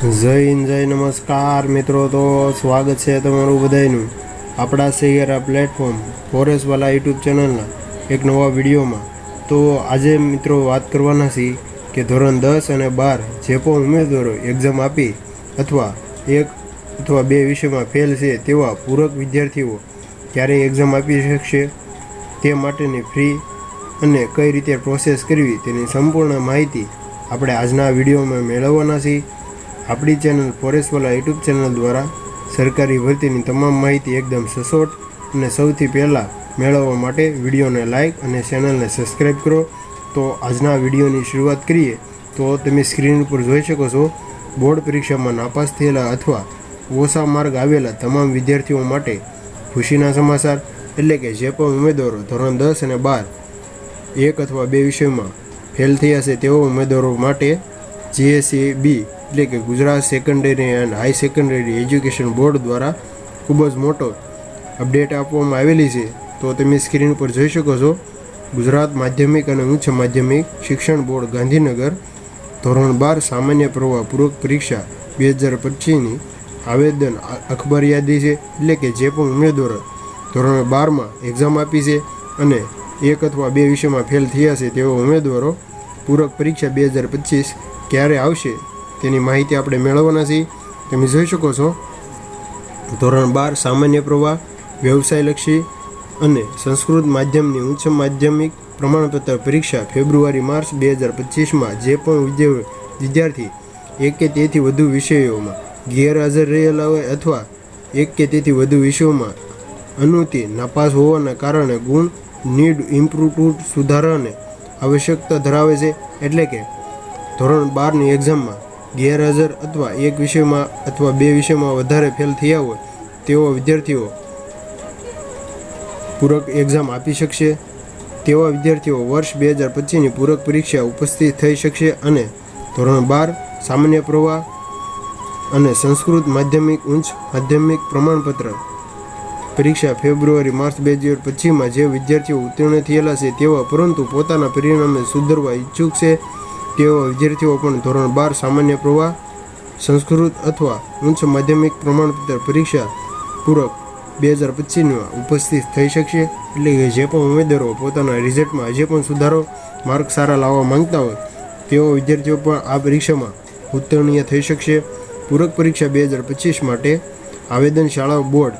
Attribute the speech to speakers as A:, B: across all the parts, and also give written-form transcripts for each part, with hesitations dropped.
A: જય હિન્દ, જય નમસ્કાર મિત્રો. તો સ્વાગત છે તમારું બધાનું આપણા શહેરા પ્લેટફોર્મ ફોરેસ્ટવાલા યુટ્યુબ ચેનલના એક નવા વિડીયોમાં. તો આજે મિત્રો વાત કરવાના છીએ કે ધોરણ 10 અને 12 જે પણ ઉમેદવારો એક્ઝામ આપી અથવા એક અથવા બે વિષયમાં ફેલ છે તેવા પૂરક વિદ્યાર્થીઓ ક્યારે એક્ઝામ આપી શકશે તે માટેની ફ્રી અને કઈ રીતે પ્રોસેસ કરવી તેની સંપૂર્ણ માહિતી આપણે આજના વિડીયોમાં મેળવવાના છીએ. આપણી ચેનલ ફોરેસ્ટવાલા યુટ્યુબ ચેનલ દ્વારા સરકારી ભરતીની તમામ માહિતી એકદમ સચોટ અને સૌથી પહેલાં મેળવવા માટે વિડીયોને લાઇક અને ચેનલને સબસ્ક્રાઈબ કરો. તો આજના વિડીયોની શરૂઆત કરીએ. તો તમે સ્ક્રીન ઉપર જોઈ શકો છો બોર્ડ પરીક્ષામાં નાપાસ થયેલા અથવા ઓછા માર્ક આવેલા તમામ વિદ્યાર્થીઓ માટે ખુશીના સમાચાર. એટલે કે જે પણ ઉમેદવારો ધોરણ 10 અને 12 એક અથવા બે વિષયમાં ફેલ થયા છે તેવા ઉમેદવારો માટે GSEB એટલે કે Gujarat secondary and high secondary education board દ્વારા ખૂબ જ મોટો અપડેટ આપવામાં આવેલી છે. તો તમે સ્ક્રીન પર જોઈ શકો છો ગુજરાત માધ્યમિક અને ઉચ્ચ માધ્યમિક શિક્ષણ બોર્ડ ગાંધીનગર ધોરણ 12 સામાન્ય પ્રવાહ પૂરક પરીક્ષા 2025ની આવેદન અખબાર યાદી છે. એટલે કે જે પણ ઉમેદવારો ધોરણ 12માં એક્ઝામ આપી છે અને એક અથવા બે વિષયમાં ફેલ થયા છે તેવા ઉમેદવારો પૂરક પરીક્ષા 2025 ક્યારે આવશે તેની માહિતી આપણે મેળવવાના છીએ. તમે જોઈ શકો છો ધોરણ 12 સામાન્ય પ્રવાહ વ્યવસાયલક્ષી અને સંસ્કૃત માધ્યમની ઉચ્ચ માધ્યમિક પ્રમાણપત્ર પરીક્ષા ફેબ્રુઆરી-માર્ચ 2025માં જે પણ વિદ્યાર્થી એક કે તેથી વધુ વિષયોમાં ગેરહાજર રહેલા હોય અથવા એક કે તેથી વધુ વિષયોમાં અનુતિ નાપાસ હોવાના કારણે ગુણ નીડ ઇમ્પ્રુવ સુધારાને આવશ્યકતા ધરાવે છે. એટલે કે ધોરણ 12ની એક્ઝામમાં ગેરહાજર અથવા એક વિષયમાં અથવા બે વિષયમાં વધારે ફેલ થયા હોય તેવા વિદ્યાર્થીઓ પૂરક એક્ઝામ આપી શકશે. તેવા વિદ્યાર્થીઓ વર્ષ 2025ની પૂરક પરીક્ષા ઉપસ્થિત થઈ શકશે અને ધોરણ 12 સામાન્ય પ્રવાહ અને સંસ્કૃત માધ્યમિક ઉચ્ચ માધ્યમિક પ્રમાણપત્ર પરીક્ષા ફેબ્રુઆરી-માર્ચ 2025માં જે વિદ્યાર્થીઓ ઉત્તીર્ણ થયેલા છે તેવા પરંતુ પોતાના પરિણામે સુધરવા ઈચ્છુક છે તેવા વિદ્યાર્થીઓ પણ ધોરણ 12 સામાન્ય પ્રવાહ સંસ્કૃત અથવા ઉચ્ચ માધ્યમિક પ્રમાણપત્ર પરીક્ષા પૂરક 2025માં ઉપસ્થિત થઈ શકશે. એટલે કે જે પણ ઉમેદવારો પોતાના રિઝલ્ટમાં હજી પણ સુધારો માર્ક સારા લાવવા માંગતા હોય તેવા વિદ્યાર્થીઓ પણ આ પરીક્ષામાં ઉત્તીર્ણ થઈ શકશે. પૂરક પરીક્ષા 2025 માટે આવેદન શાળા બોર્ડ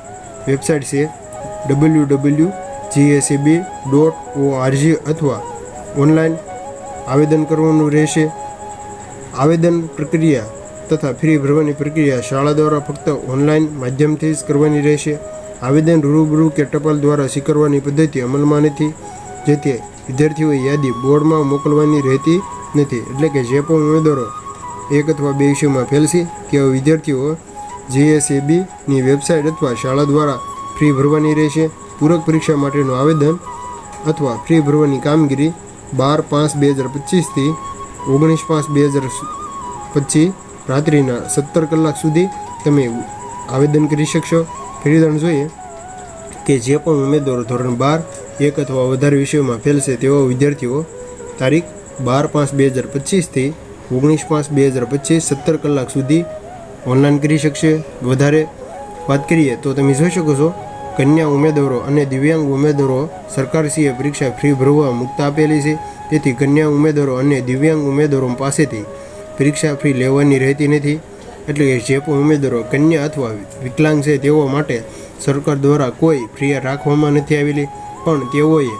A: વેબસાઇટ છે www.gseb.org અથવા ઓનલાઈન આવેદન કરવાનું રહેશે. આવેદન પ્રક્રિયા તથા ફી ભરવાની પ્રક્રિયા શાળા દ્વારા ફક્ત ઓનલાઈન માધ્યમથી જ કરવાની રહેશે. આવેદન રૂબરૂ કે ટપાલ દ્વારા સ્વીકારવાની પદ્ધતિ અમલમાં નથી, જેથી વિદ્યાર્થીઓએ યાદી બોર્ડમાં મોકલવાની રહેતી નથી. એટલે કે જે પણ ઉમેદવારો એક અથવા બે વિષયમાં ફેલ છે તેવા વિદ્યાર્થીઓ GSEBની વેબસાઇટ અથવા શાળા દ્વારા ફી ભરવાની રહેશે. પૂરક પરીક્ષા માટેનું આવેદન અથવા ફી ભરવાની કામગીરી 12/5/2025થી 19/5/2025 રાત્રિના 17 કલાક સુધી તમે આવેદન કરી શકશો. ફરીદણ જોઈએ કે જે પણ ઉમેદવારો ધોરણ 12 એક અથવા વધારે વિષયોમાં ફેલ છે તેવા વિદ્યાર્થીઓ તારીખ 12/5/2025થી 19/5/2025 17 કલાક સુધી ઓનલાઈન કરી શકશે. વધારે વાત કરીએ તો તમે જોઈ શકો છો કન્યા ઉમેદવારો અને દિવ્યાંગ ઉમેદવારો સરકારશ્રીએ પરીક્ષા ફી ભરવા મુક્ત આપેલી છે. તેથી કન્યા ઉમેદવારો અને દિવ્યાંગ ઉમેદવારો પાસેથી પરીક્ષા ફી લેવાની રહેતી નથી. એટલે કે જે પણ ઉમેદવારો કન્યા અથવા વિકલાંગ છે તેઓ માટે સરકાર દ્વારા કોઈ ફી રાખવામાં નથી આવેલી, પણ તેઓએ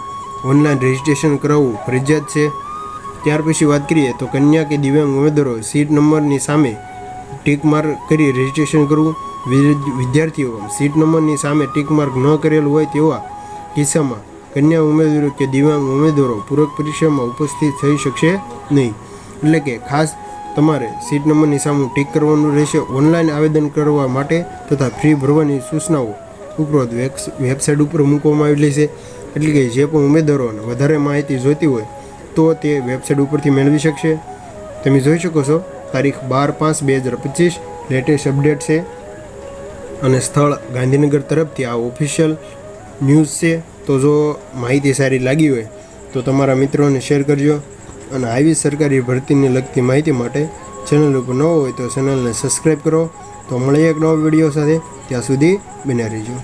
A: ઓનલાઈન રજિસ્ટ્રેશન કરાવવું ફરજિયાત છે. ત્યાર પછી વાત કરીએ તો કન્યા કે દિવ્યાંગ ઉમેદવારો સીટ નંબરની સામે ટીક માર્ક કરી રજિસ્ટ્રેશન કરવું. વિદ્યાર્થીઓ સીટ નંબરની સામે ટીક માર્ક ન કરેલું હોય તેવા કિસ્સામાં કન્યા ઉમેદવારો કે દિવ્યાંગ ઉમેદવારો પૂરક પરીક્ષામાં ઉપસ્થિત થઈ શકશે નહીં. એટલે કે ખાસ તમારે સીટ નંબરની સામે ટીક કરવાનું રહેશે. ઓનલાઈન આવેદન કરવા માટે તથા ફી ભરવાની સૂચનાઓ ઉપરોક્ત વેબસાઇટ ઉપર મૂકવામાં આવેલી છે. એટલે કે જે પણ ઉમેદવારોને વધારે માહિતી જોઈતી હોય તો તે વેબસાઇટ ઉપરથી મેળવી શકશે. તમે જોઈ શકો છો તારીખ 12/5/2025 લેટેસ્ટ અપડેટ છે અને સ્થળ ગાંધીનગર તરફથી આ ઓફિશિયલ ન્યૂઝ છે. તો જો માહિતી સારી લાગી હોય તો તમારા મિત્રોને શેર કરજો અને આવી સરકારી ભરતીને લગતી માહિતી માટે ચેનલ ઉપર ન હોય તો ચેનલને સબસ્ક્રાઈબ કરો. તો મળીએ એક નવો વિડીયો સાથે. ત્યાં સુધી બન્યા રહેજો.